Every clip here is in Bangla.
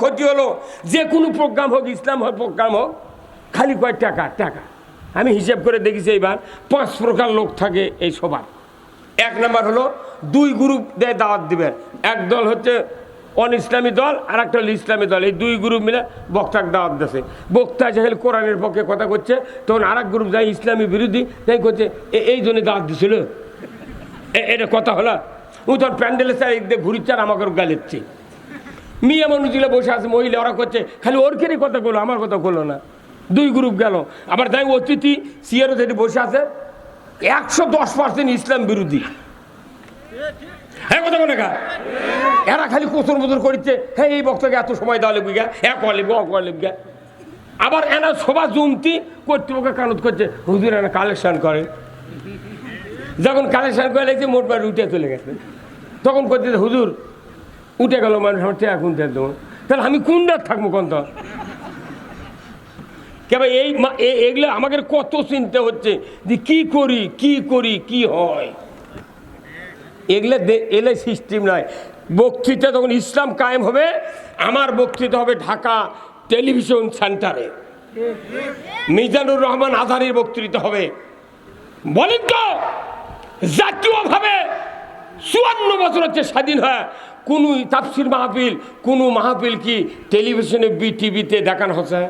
ক্ষতি হলো, যে কোনো প্রোগ্রাম হোক, ইসলাম হোক প্রোগ্রাম হোক, খালি কয় টাকা টাকা। আমি হিসেব করে দেখেছি এইবার 5 প্রকার লোক থাকে এই সবার। এক নাম্বার হলো 2 গ্রুপ দিয়ে দাওয়াত দিবেন। এক দল হচ্ছে অন ইসলামী দল, আর একটা হলো ইসলামী দল। এই 2 গ্রুপ মিলে বক্তাকে দাওয়াত দিয়েছে। বক্তা যেহেতু কোরআনের পক্ষে কথা করছে, তখন আর এক গ্রুপ যায় ইসলামী বিরোধী, তাই করছে এই জন্য দাওয়াত দিছিল। এটা কথা হলো। ও তখন প্যান্ডেলের স্যার এক দিয়ে ঘুরিচ্ছে আর আমাকে গালিচ্ছে। মেয়ে মানুষগুলো বসে আছে, মহিলা, ওরা করছে খালি ওর কেন কথা বললো, আমার কথা বললো না। 2 গ্রুপ গেল। আবার তাই অতিথি সিয়ারও যেটি বসে আছে 110% ইসলাম বিরোধী। হ্যাঁ কথা বলে গা, এরা খালি কোচর মোচর করছে, হ্যাঁ এই বক্তাকে এত সময় দেওয়া লিখবি গা, লিখবি গা। আবার এনা সভা জমতি কর্তৃপক্ষ কানত করছে, হুজুর এনা কালেকশন করে। যখন কালেকশন করে লাগছে মোটবার উঠে চলে গেছে, তখন করছে হুজুর উঠে গেল মানুষ, আমার টেয়া কোনটা দেবো, তাহলে আমি কোনটা থাকবো কোন? তো কেন এইগুলো আমাকে কত চিন্তা হচ্ছে যে কি করি কি হয়। এগুলো এলে সিস্টেম নয়। বক্তৃতা যখন ইসলাম কায়েম হবে, আমার বক্তৃতা হবে ঢাকা টেলিভিশন সেন্টারে, মিজানুর রহমান আজহারীর বক্তৃতা হবে। বলেন তো জাতীয়ভাবে 54 বছর হচ্ছে স্বাধীন হয়, কোন তাফসির মাহফিল, কোন মাহফিল কি টেলিভিশনে টিভিতে দেখানো হচ্ছে?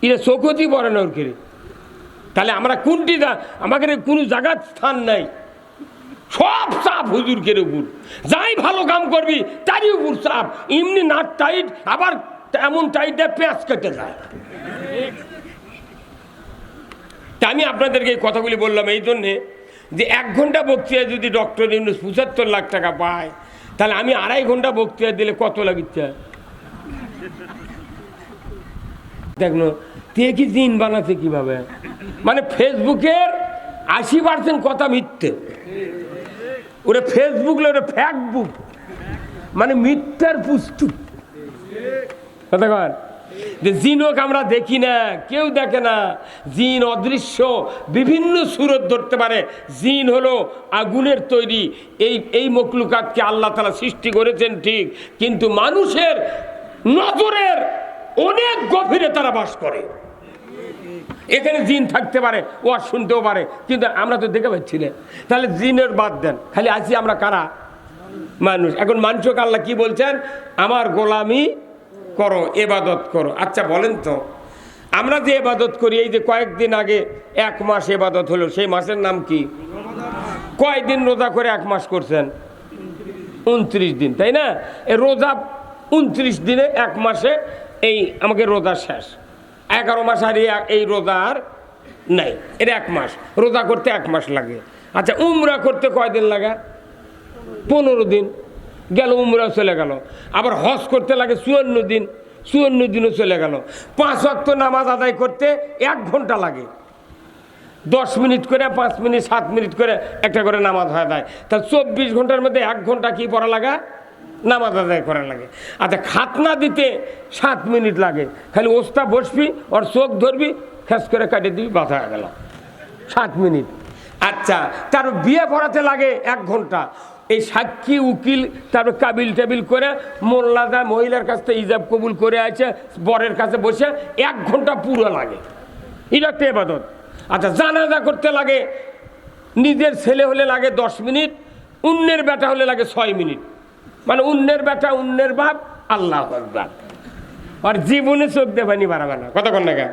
এরা চোখতি পড়ে না ওর কেড়ে। তাহলে আমরা কোনটি আমাদের কোনো জায়গার স্থান নাই, সব চাপ হুজুরকের উপর। যাই ভালো কাম করবি তারই উপর চাপ। এমনি নাট টাইট, আবার এমন টাইট দেয় পেঁয়াজ কেটে যায়। তা আমি আপনাদেরকে এই কথাগুলি বললাম এই জন্যে যে 1 ঘন্টা বক্তৃতা যদি ডক্টর ইউনূস 75 লাখ টাকা পায়, তাহলে আমি 2.5 ঘন্টা বক্তৃতা দিলে কত লাগিচ্ছে? দেখলো তে কি দিন বানাচ্ছে কিভাবে? মানে ফেসবুকের 80% কথা মিথ্যে। ওরে ফেসবুক ওরে ফ্যাক্টবুক, মানে মিথ্যার পুস্তক। কথা কর যে জিনক আমরা দেখি না, কেউ দেখে না। জিন অদৃশ্য, বিভিন্ন সুরত ধরতে পারে। জিন হলো আগুনের তৈরি। এই মখলুকাতকে আল্লাহ তাআলা সৃষ্টি করেছেন ঠিক, কিন্তু মানুষের নজরের অনেক গভীরে তারা বাস করে। এখানে জিন থাকতে পারে, ও আর শুনতেও পারে, কিন্তু আমরা তো দেখে পাচ্ছি না। তাহলে জিনের বাদ দেন, খালি আছি আমরা কারা? মানুষ। এখন মানুষকে আল্লাহ কি বলছেন? আমার গোলামি করো, এবাদত করো। আচ্ছা বলেন তো, আমরা যে এবাদত করি, এই যে কয়েকদিন আগে 1 মাস এবাদত হলো, সেই মাসের নাম কি? কয়দিন রোজা করে 1 মাস করছেন? 29 দিন, তাই না? এই রোজা 29 দিনে 1 মাসে এই আমাকে রোজা শেষ। 11 মাস আর এই রোজা আর নাই, এটা 1 মাস। রোজা করতে 1 মাস লাগে। আচ্ছা উমরা করতে কয়দিন লাগে? 15 দিন গেল, উমরা চলে গেল। আবার হজ করতে লাগে 54 দিন, 54 দিনও চলে গেল। 5 ওয়াক্ত নামাজ আদায় করতে 1 ঘন্টা লাগে। 10 মিনিট করে, 5 মিনিট, 7 মিনিট করে একটা করে নামাজ হয়ে যায়। তা 24 ঘন্টার মধ্যে 1 ঘন্টা কি পড়া লাগা? নামাজ আদায় করা লাগে। আচ্ছা খাতনা দিতে 7 মিনিট লাগে। খালি ওস্তা বসবি, ওর চোখ ধরবি, খেস করে কাটে দিবি, বাধা হয়ে গেল 7 মিনিট। আচ্ছা তার বিয়ে পড়াতে লাগে 1 ঘন্টা। এই সাক্ষী উকিল, তারপর কাবিল টেবিল করে মোল্লাদা মহিলার কাছ থেকে ইজাব কবুল করে আছে, বরের কাছে বসে 1 ঘন্টা পুরো লাগে। এটা একটা ইবাদত। আচ্ছা জানাজা করতে লাগে, নিজের ছেলে হলে লাগে 10 মিনিট, অন্যের বেটা হলে লাগে 6 মিনিট। মানে অন্যের বেটা, অন্যের বাপ, আল্লাহু আকবার। আর জীবনে চোখ দেবানি বাড়াবে না, কতক্ষণ না?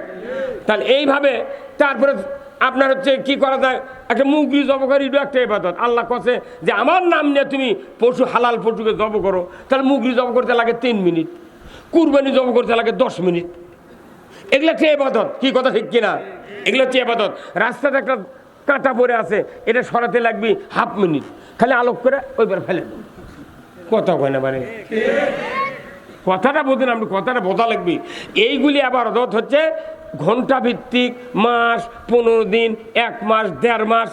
তাহলে এইভাবে তারপরে আপনার হচ্ছে কি করা যায়? একটা মুগরি জব করি, একটা ইবাদত। আল্লাহ কাছে যে আমার নাম নিয়ে তুমি পশু, হালাল পশুকে জব করো, তাহলে মুগরি জব করতে লাগে 3 মিনিট, কুরবানি জব করতে লাগে 10 মিনিট। এগুলো হচ্ছে ইবাদত। কি কথা ঠিক কিনা? এগুলো হচ্ছে ইবাদত। রাস্তাতে একটা কাঁটা পড়ে আছে, এটা সরাতে লাগবে 1/2 মিনিট, খালি আলোক করে ওইবার ফেলে দেবো। কথা কয় না মানে কথাটা বোঝেন, আপনি কথাটা বোঝা লাগবে। এইগুলি আবাদত হচ্ছে ঘন্টা ভিত্তিক, মাস, 15 দিন, 1 মাস, 1.5 মাস,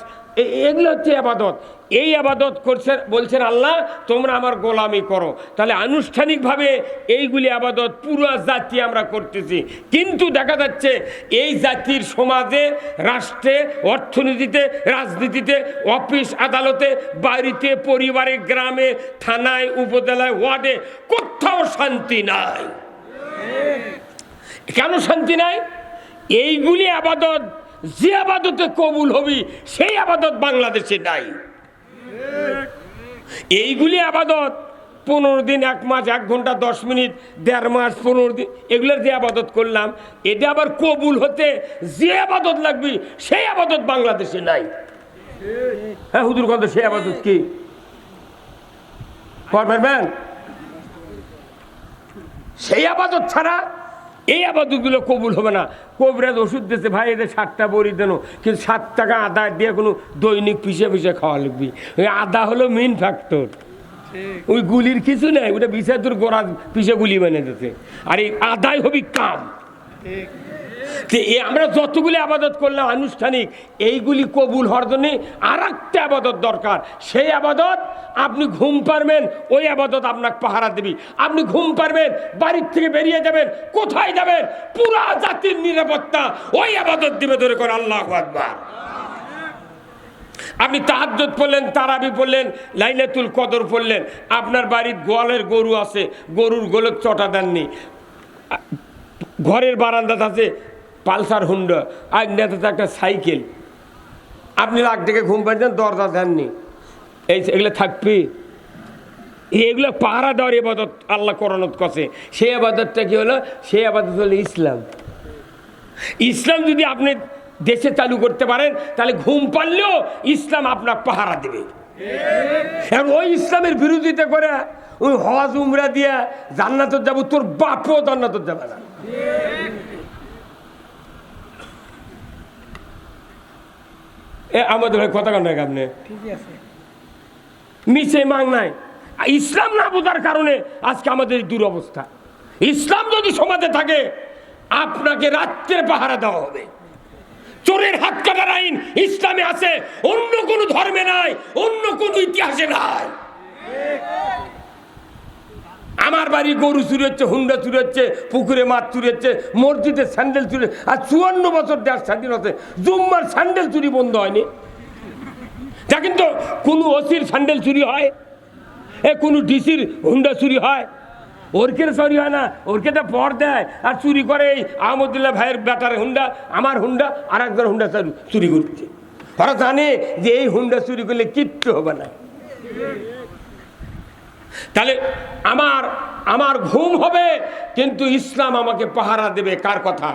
এগুলো হচ্ছে আবাদত। এই আবাদত করছেন, বলছেন আল্লাহ তোমরা আমার গোলামি করো। তাহলে আনুষ্ঠানিকভাবে এইগুলি আবাদত পুরো জাতি আমরা করতেছি, কিন্তু দেখা যাচ্ছে এই জাতির সমাজে, রাষ্ট্রে, অর্থনীতিতে, রাজনীতিতে, অফিস আদালতে, বাড়িতে, পরিবারে, গ্রামে, থানায়, উপজেলায়, ওয়ার্ডে কোথাও শান্তি নাই। কেন শান্তি নাই? এইগুলি আবাদত, যে আবাদতে কবুল হবি সেই আবাদত বাংলাদেশে নাই। এইগুলি আবাদত 15 দিন, 1 মাস, 1 ঘন্টা, 10 মিনিট, 1.5 মাস, 15 দিন, এগুলোর যে আবাদত করলাম, এটা আবার কবুল হতে যে আবাদত লাগবে সেই আবাদত বাংলাদেশে নাই। হ্যাঁ হুজুর, কত সেই আবাদত কি পারবেন? সেই আবাদত ছাড়া এই আবাদতগুলো কবুল হবে না। কবিরাজ ওষুধ দিয়েছে, ভাই এদের 7টা বড়ি দেন, কিন্তু 7 টাকা আদা দিয়ে কোনো দৈনিক পিষে পিষে খাওয়া লাগবে। ওই আদা হলো মেইন ফ্যাক্টর, ওই গুলির কিছু নেই, ওটা বিষয় তোর গোড়া পিষে গুলি বানিয়ে দিতে, আর এই আদাই হবি কাম। আমরা যতগুলি আবাদত করলাম আনুষ্ঠানিক, এইগুলি কবুল হওয়ার জন্য আর একটা আবাদত দরকার। সেই আবাদত আপনি ঘুম পারবেন, ওই আবাদত আপনাকে পাহারা দেবি। আপনি ঘুম পারবেন, বাড়ির থেকে বেরিয়ে যাবেন, কোথায় যাবেন, পুরা জাতির নিরাপত্তা ওই আবাদত দিবে। ধরে করে আল্লাহু আকবার। আপনি তাহাজ্জুদ পড়লেন, তারাবি পড়লেন, লাইলাতুল কদর পড়লেন, আপনার বাড়ির গোয়ালের গরু আছে, গরুর গোলত চটা দেননি, ঘরের বারান্দাতে আছে পালসার হুন্ডা, আগ্নেয়াতে একটা সাইকেল, আপনি রাগ থেকে ঘুম পাচ্ছেন, দরজা দেননি, এগুলো থাকবে? এগুলো পাহারা দেওয়ার ইবাদত আল্লাহ কোরআনত কছে। সেই আবাদতটা কি হলো? সেই আবাদত হলো ইসলাম। ইসলাম যদি আপনি দেশে চালু করতে পারেন, তাহলে ঘুম পারলেও ইসলাম আপনাকে পাহারা দেবে। এখন ওই ইসলামের বিরোধিতা করে ওই হজ উমরা দিয়া জান্নাত যাবো, তোর বাপও জান্নাত যাবে না। আমাদের কথা কান আপনি নিচে মাং নাই। ইসলাম না বোঝার কারণে আজকে আমাদের দুরবস্থা। ইসলাম যদি সমাজে থাকে, আপনাকে রাত্রের পাহারা দেওয়া হবে। চোরের হাত কাটার আইন ইসলামে আছে, অন্য কোন ধর্মে নাই, অন্য কোন ইতিহাসে নাই। আমার বাড়ি গরু চুরি হচ্ছে, হুন্ডা চুরি হচ্ছে, পুকুরে মাছ চুরি হচ্ছে, মসজিদের স্যান্ডেল চুরি, আর 54 বছর দেশ স্বাধীন হচ্ছে, জুম্মার স্যান্ডেল চুরি বন্ধ হয়নি। যা কিন্তু কোনো ওসির স্যান্ডেল চুরি হয়, কোনো ডিসির হুন্ডা চুরি হয়, ওরকের চুরি হয় না, ওরকে তো পর দেয় আর চুরি করে। এই আহমদুল্লাহ ভাইয়ের বেটার হুন্ডা, আমার হুন্ডা, আর একজন হুন্ডা চুরি করছে। ওরা জানে যে এই হুন্ডা চুরি করলে কিচ্ছু হবে না। তাহলে আমার ঘুম হবে, কিন্তু ইসলাম আমাকে পাহারা দেবে। কার কথা?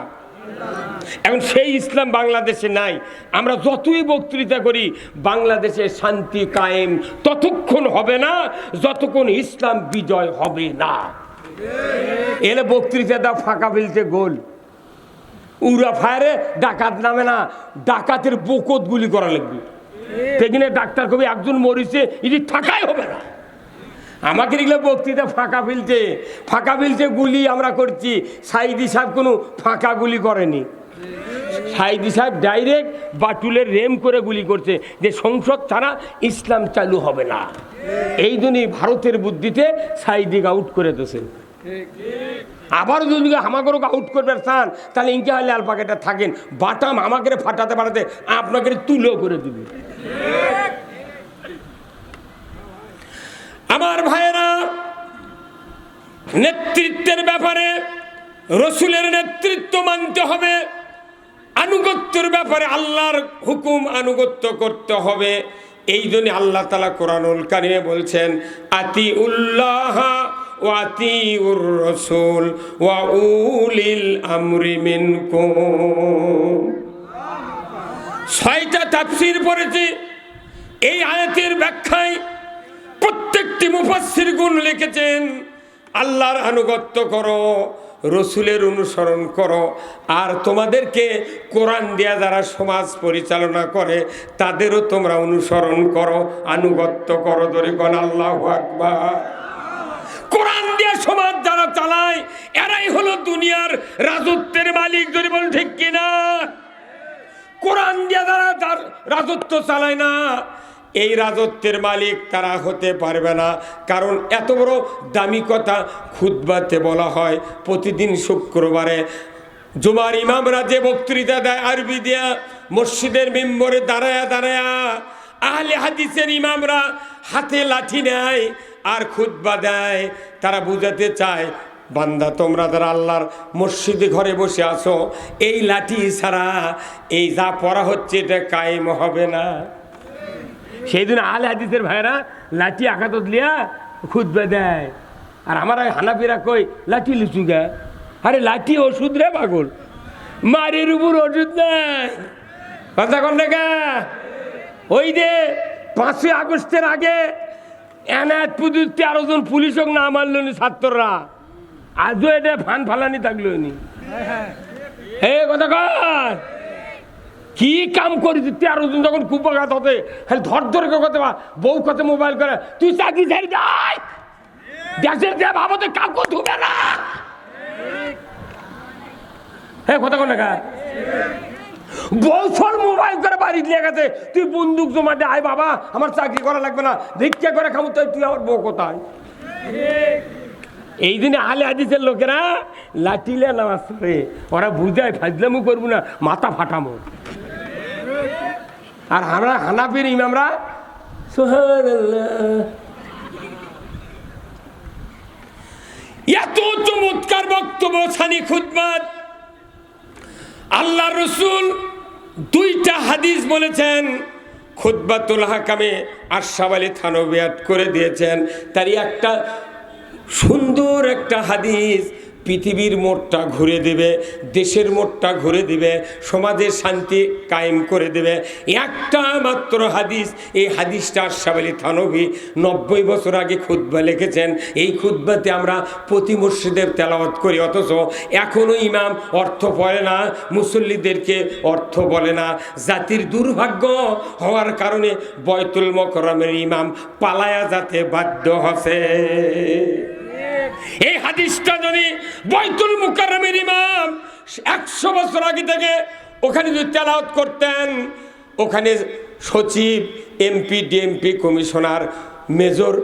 এখন সেই ইসলাম বাংলাদেশে নাই। আমরা যতই বক্তৃতা করি, বাংলাদেশে শান্তি কায়েম ততক্ষণ হবে না যতক্ষণ ইসলাম বিজয় হবে না। এলে বক্তৃতা দাও, ফাঁকা ফেলতে গোল, উড়া ফায়ারে ডাকাত নামে না, ডাকাতের বকত গুলি করা লাগবে। সেখানে ডাক্তার কবি একজন মরিছে, এটি থাকাই হবে না। আমাকে এগুলো বক্তৃতা ফাঁকা ফেলতে গুলি আমরা করছি। সাইদি সাহেব কোনো ফাঁকা গুলি করেনি। সাইদি সাহেব ডাইরেক্ট বাটুলের রেম করে গুলি করছে, যে সংসদ ছাড়া ইসলাম চালু হবে না। এই জন্যই ভারতের বুদ্ধিতে সাইদিকে আউট করে দিয়েছে। আবার যদি আমাকে আউট করবে চান, তাহলে ইনকে হলে আল পাকেটা থাকেন, বাটাম আমাকে ফাটাতে পাঠাতে আপনাকে তুলো করে দিবে। আমার ভাইয়েরা, নেতৃত্বের ব্যাপারে রসুলের নেতৃত্ব মানতে হবে, আনুগত্যের ব্যাপারে আল্লাহর হুকুম আনুগত্য করতে হবে। এই জন্য আল্লাহ তাআলা কোরআনুল কারিমে বলছেন, আতিউল্লাহ ওয়া আতিউর রাসূল ওয়া উলিল আমরি মিনকুম। 6টা তাফসীর পড়েছি। এই আয়াতের ব্যাখ্যায় প্রত্যেকটি মুফাসসিরগণ লিখেছেন, আল্লাহর আনুগত্য করো, রসুলের অনুসরণ করো, আর তোমাদেরকে কোরআন দিয়া যারা সমাজ পরিচালনা করে তাদেরও তোমরা অনুসরণ করো, আনুগত্য করো। ধরে কোন আল্লাহু আকবার। কোরআন দিয়া সমাজ যারা চালায়, এরাই হলো দুনিয়ার রাজত্বের মালিক। ধরে বল ঠিক কিনা? কোরআন দিয়ে যারা তার রাজত্ব চালায় না, এই রাজত্বের মালিক তারা হতে পারবে না। কারণ এত বড় দামি কথা খুতবাতে বলা হয়। প্রতিদিন শুক্রবারে জুমার ইমামরা যে বক্তৃতা দেয় আরবি দিয়া, মসজিদের মিম্বরে দাঁড়ায়া দাঁড়ায়া আহলে হাদিসের ইমামরা হাতে লাঠি নেয় আর খুতবা দেয়। তারা বুঝাতে চায়, বান্দা তোমরা যারা আল্লাহর মসজিদে ঘরে বসে আছো, এই লাঠি ছাড়া এই যা পড়া হচ্ছে এটা কায়েম হবে না। সেই দিন আহলে হাদিসের ভাইরা লাঠি আঘাত লিয়া খুতবা দেয়, আর আমার হানাফিরা কই লাঠি লিচু গা। আরে লাঠি ওষুধ রে পাগল, মারের উপর ওষুধ নাই। কথা কন না? ওই যে 5ই আগস্টের আগে এনায়েত পুলিশ 13 জন পুলিশক না মারল নি ছাত্ররা, আজও এটা ফান ফালানি থাকলো নি। হে কথা কর, কি কাম করেছি 13 জন যখন কুপাঘাত হতে খালি ধর ধরে কথা, বউ কথা মোবাইল করে তুই চাকরি ছেড়ে যাই, দেশের যে ভাবতে কাউকে ধুবে না। হ্যাঁ কথা কন না, বছর মোবাইল করে বাড়ি নিয়ে গেছে, তুই বন্দুক জমা দে, আয় বাবা আমার চাকরি করা লাগবে না, ভিক্ষা করে খাবো, তুই আমার বউ কোথায়? এই দিনে আহলে হাদিসের লোকেরা লাঠিলে নামাজ পড়ে, ওরা বুঝায় ফাজলামু করবো না, মাথা ফাটামো। আর আমরা হানাফির ইমামরা সুবহানাল্লাহ। এত চমৎকার বক্তব্য ছানি খুতবাত। আল্লাহ রসুল 2টা হাদিস বলেছেন, খুতবাতুল হাকামে আশরাফ আলী থানভী করে দিয়েছেন। তারই একটা সুন্দর একটা হাদিস পৃথিবীর মোড়টা ঘুরে দেবে, দেশের মোড়টা ঘুরে দিবে, সমাজের শান্তি কায়েম করে দেবে। একটা মাত্র হাদিস, এই হাদিসটা আশরাফ আলী থানভী 90 বছর আগে খুতবা লিখেছেন। এই খুতবাতে আমরা প্রতি মসজিদে তেলাওয়াত করি, অথচ এখনও ইমাম অর্থ পড়ে না, মুসল্লিদেরকে অর্থ বলে না। জাতির দুর্ভাগ্য হওয়ার কারণে বয়তুল মুকাররমের ইমাম পালায়া যেতে বাধ্য হচ্ছে। এই হাদিসটা যদি বয়তুল মুকাররমের ইমাম 100 বছর আগে থেকে ওখানে যদি তেলাওয়াত করতেন, ওখানে সচিব, এমপি, ডিএমপি, কমিশনার, মেজর,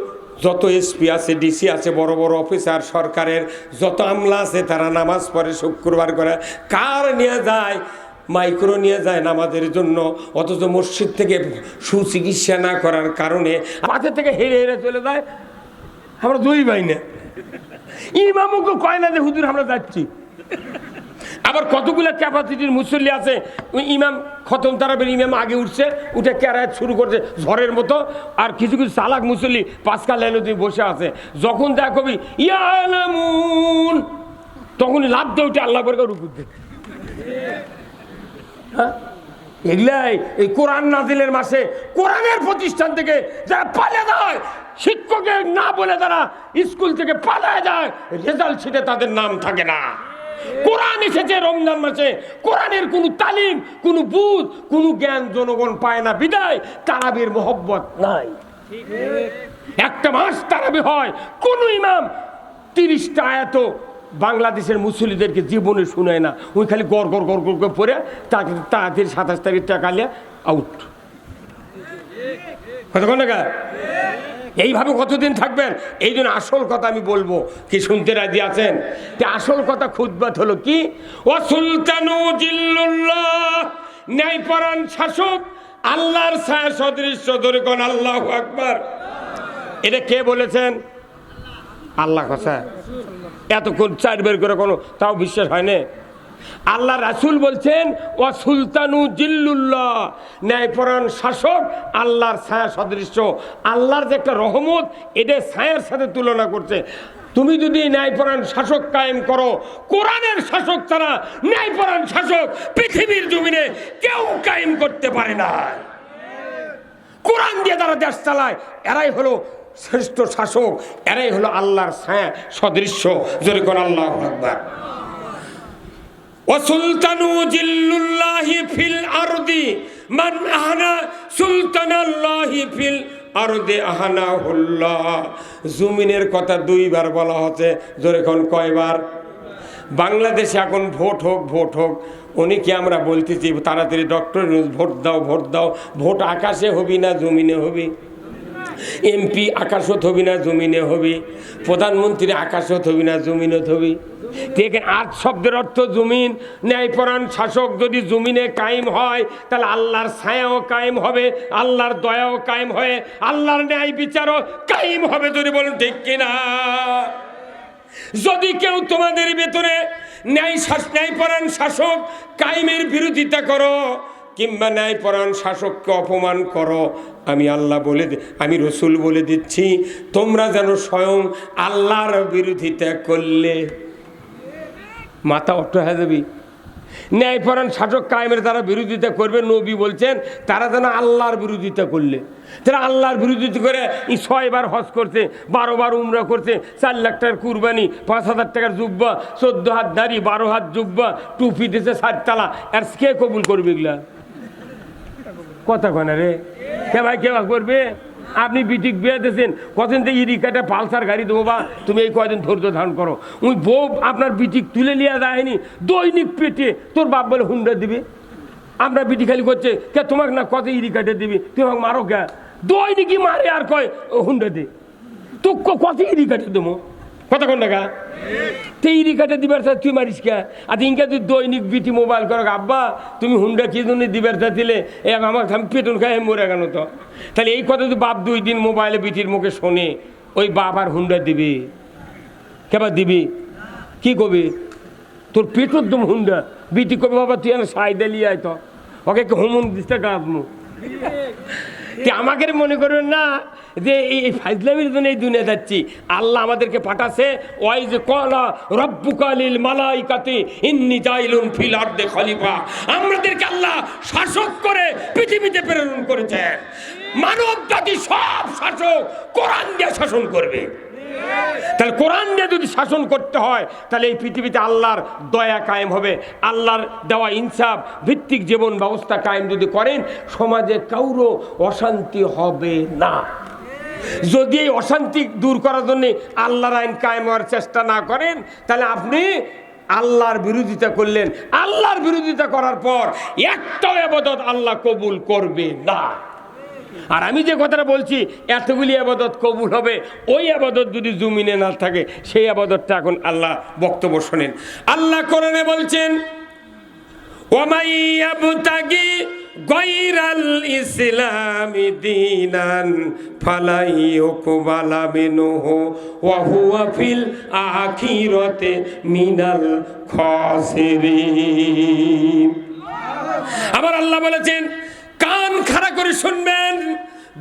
যত এসপি আছে, ডিসি আছে, বড় বড় অফিসার, সরকারের যত আমলা আছে, তারা নামাজ পড়ে শুক্রবার করে। কার নিয়ে যায়? মাইক্রো নিয়ে যায় নামাজের জন্য। অথচ মসজিদ থেকে সুচিকিৎসা না করার কারণে মাঠে থেকে হেরে হেরে চলে যায়। আমরা দুই ভাই না, ইমামকে কয় না যে হুজুর আমরা যাচ্ছি। আবার কতগুলো ক্যাপাসিটির মুসল্লি আছে, ওই ইমাম খতম তারাবের ইমাম আগে উঠছে, উঠে ক্যারায়াত শুরু করছে ঝড়ের মতো। আর কিছু কিছু চালাক মুসল্লি 5 কাল লাইনে তুমি বসে আছে, যখন দেখ কবি ইয়ালামুন তখনই লাভ দিয়ে উঠে আল্লাহ করে রুকু দে। হ্যাঁ, এগুলাই এই কোরআন নাজিলের মাসে কোরআনের প্রতিষ্ঠান থেকে যারা পালিয়ে যায়, শিক্ষকের না বলে তারা স্কুল থেকে পালিয়ে যায়, রেজাল্ট শিটে তাদের নাম থাকে না। কোরআন এসেছে রমজান মাসে, কোরআনের কোনো তালিম, কোনো বুঝ, কোনো জ্ঞান জনগণ পায় না, বিদায় তারাবির মহব্বত নাই। একটা মাস তারাবি হয়, কোন ইমাম 30টা আয়াত বাংলাদেশের মুসল্লিদেরকে জীবনে শুনায় না। ওই খালি গড় গড় গড় গড় করে পড়ে তাকে তাড়াতাড়ি 27 তারিখ টাকা নিয়ে আউট। কতক্ষণ টাকা? এইভাবে কতদিন থাকবেন? এই জন্য আসল কথা আমি বলবো, কি শুনতে রাজি আছেন? আসল কথা খুতবাত হলো কি, ও সুলতানু জিল্লুল্লাহ, ন্যায়পরায়ণ শাসক, আল্লাহর ছায়া সদৃশ্য। ধরে কোন আল্লাহু আকবার। এটা কে বলেছেন? আল্লাহ কথা। এতক্ষণ 4 বের করে কোনো তাও বিশ্বাস হয় না। আল্লাহ রাসূল বলছেন ও সুলতানু জিল্লুল্লাহ, ন্যায়পরায়ণ শাসক, আল্লাহর ছায়া সদৃশ্য। আল্লাহর যে একটা রহমত, এটা ছায়ার সাথে তুলনা করছে। তুমি যদি ন্যায়পরায়ণ শাসক কায়েম করো, কোরআনের শাসক ছাড়া ন্যায়পরায়ণ শাসক পৃথিবীর জমিনে কেউ কায়েম করতে পারে না। কোরআন দিয়ে যারা দেশ চালায়, এরাই হলো শ্রেষ্ঠ শাসক, এরাই হলো আল্লাহর ছায়া সদৃশ্য। জোরে কোন আল্লাহু আকবার। ও সুলতানু জিল্লুল্লাহি ফিল আরদি মান আহানা সুলতানাল্লাহি ফিল আরদি আহানাহুল্লাহ। জমিনের কথা 2 বার বলা হচ্ছে। জোরে কোন কয়বার? বাংলাদেশে এখন ভোট হোক অনেকে আমরা বলতেছি তাড়াতাড়ি ডক্টর ভোট দাও ভোট দাও। ভোট আকাশে হবি না জমিনে হবি? এমপি আকাশত হবি না জমিনে হবি? প্রধানমন্ত্রী আকাশত হবি না জমিনত হবি? দেখেন আজ শব্দের অর্থ জমিন। ন্যায়পরায়ণ শাসক যদি জমিনে কায়েম হয় তাহলে আল্লাহর ছায়াও কায়েম হবে, আল্লাহর দয়াও কায়েম হয়ে আল্লাহর ন্যায় বিচারও কায়েম হবে। যদি বলুন ঠিক কিনা? যদি কেউ তোমাদের ভেতরে ন্যায়পরায়ণ শাসক কায়েমের বিরোধিতা করো কিংবা ন্যায়পরায়ণ শাসককে অপমান করো, আমি আল্লাহ আমি রসুল বলে দিচ্ছি তোমরা যেন স্বয়ং আল্লাহর বিরোধিতা করলে মাথা অট্ট হয়ে যাবি। ন্যায়পরায়ণ শাসক কায়েমের যারা বিরোধিতা করবে, নবী বলছেন তারা যেন আল্লাহর বিরোধিতা করলে। তারা আল্লাহর বিরোধিতা করে 6 বার হজ করছে, 12 বার উমরা করছে, 4 লাখ টাকার কুরবানি, 5,000 টাকার জুব্বা, 14 হাত দাড়ি, 12 হাত জুব্বা, টুপি দিয়েছে 7 তালা। আর কে কবুল করবে এগুলা? কথা কয় রে কে ভাই, কে করবে? আপনি বিটিক বিয়ে দিয়েছেন, কদিন থেকে ইরিকাটা পালসার গাড়ি দেবো বা তুমি এই কয়দিন ধৈর্য ধারণ করো। ওই বউ আপনার বিটিক তুলে নিয়ে যায়নি, দৈনিক পেটে তোর বাপ বলে হুন্ডা দিবে। আমরা বিটি খালি করছে কে তোমাকে না কত ইরিকাটা দিবি, তুমি আমাকে মারো কে? দৈনিকই মারে আর কয় হুন্ডা দে। তো কত ইরিকাটা দেবো? কথা কোন টাকা তুই ইরিকাটা দিবার চা তুই মারিস কে? আর ইনকা তুই দৈনিক বিটি মোবাইল করো, আব্বা তুমি হুন্ডা কি জন্য দিবার চা দিলে আমাকে আমি পেটন খাই মরে গেল। তো তাহলে এই কথা যদি বাপ 2 দিন মোবাইলে বিটির মুখে শোনে, ওই বাপ আর হুন্ডা দিবি কেবার দিবি? কি কবি তোর পেটর দম হুন্ডা। বিটি কবি বাবা তুই আর সাইডে লিয়ে আয়, তো ওকে হোমন দিতে গাঁদমু। আমাকে মনে করবেন না যে এই ফাইজলামির জন্য এই দুনিয়া যাচ্ছি। আল্লাহ আমাদেরকে পাঠাছে, ওই যে কলা রব্বুকালিল মালাইকাতি ইন্নী জাইলুন ফিল আরদি খলিফা। আমাদেরকে আল্লাহ শাসক করে পৃথিবীতে প্রেরণ করেছেন। মানব জাতি সব শাসক কোরআন দিয়ে শাসন করবে। তাহলে কোরআন দিয়ে যদি শাসন করতে হয় তাহলে এই পৃথিবীতে আল্লাহর দয়া কায়েম হবে। আল্লাহর দেওয়া ইনসাফ ভিত্তিক জীবন ব্যবস্থা কায়েম যদি করেন, সমাজে কারো অশান্তি হবে না। যদি এই অশান্তি দূর করার জন্য আল্লাহর আইন কায়েম হওয়ার চেষ্টা না করেন, তাহলে আপনি আল্লাহর বিরোধিতা করলেন। আল্লাহর বিরোধিতা করার পর একটাও ইবাদত আল্লাহ কবুল করবে না। আর আমি যে কথাটা বলছি, এতগুলি আবাদত কবুল হবে, ওই আবাদত যদি জমিনে না থাকে সেই আবাদতটা এখন আল্লাহ বক্তব্য শোনেন। আল্লাহ কোরআনে বলছেন, ওয়ামাই ইয়াবতাগি গায়রাল ইসলামি দীনান ফালা ইউকবালা মিনহু ওয়া হুয়া ফিল আখিরাতি মিনাল খাসিরিন। আবার আল্লাহ বলেছেন, কান খাড়া করে শুনবেন,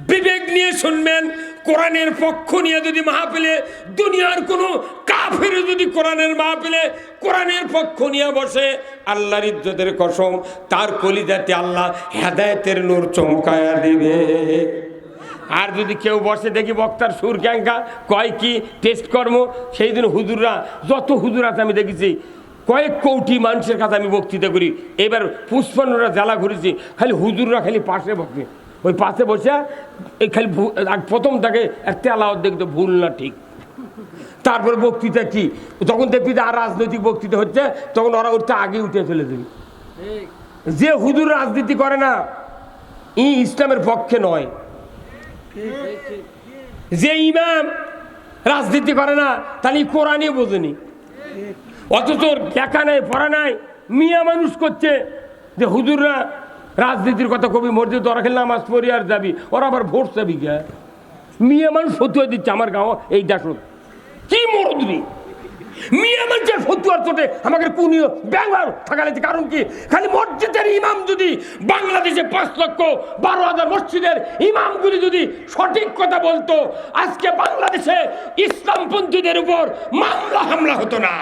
বিবেক নিয়ে শুনবেন। কোরআনের পক্ষ নিয়ে যদি মাহফিলে দুনিয়ার কোনো কাফের যদি কোরআনের মাহফিলে কোরআনের পক্ষ নিয়ে বসে, আল্লাহর ইজ্জতের কসম তার কলিজাতে আল্লাহ হেদায়েতের নূর চমকায়া দিবে। আর যদি কেউ বসে দেখি বক্তার সুর ক্যাঙ্কা কয় কি টেস্ট কর্ম, সেই দিন হুজুররা যত হুজুর আছে আমি দেখেছি কয়েক কোটি মানুষের কাছে আমি বক্তৃতা করি। এবার 55টা জেলা ঘুরেছি, খালি হুজুররা খালি পাশে বসে, ওই পাশে বসে এই খালি প্রথম তাকে একটা আলাওয়াত দেখতে ভুল না ঠিক। তারপরে বক্তৃতা কি, তখন দেখবি যে আর রাজনৈতিক বক্তৃতা হচ্ছে, তখন ওরা ওটা আগে উঠে চলে যাবে। যে হুজুর রাজনীতি করে না ইসলামের পক্ষে নয়, যে ইমাম রাজনীতি করে না তাহলে কোরআনই বোঝেনি। অথচ দেখা নাই পড়া নাই, মিয়া মানুষ করছে যে হুজুররা রাজনীতির কথা কবি মসজিদ ওরা খেলে নামাজ পড়ি আর যাবি, ওরা আবার ভোট চাবি গে। মিয়া মানুষ ফতুয়া দিচ্ছে আমার গাঁও এই দেশত, কি মরদরি মিয়া মানুষের ফতুয়ার চোটে আমাকে কোনিও ব্যাঙ্গার থাকা লাগছে। কারণ কি, খালি মসজিদের ইমাম যদি বাংলাদেশে 5,12,000 মসজিদের ইমামগুলি যদি সঠিক কথা বলতো, আজকে বাংলাদেশে ইসলামপন্থীদের উপর মামলা হামলা হতো না।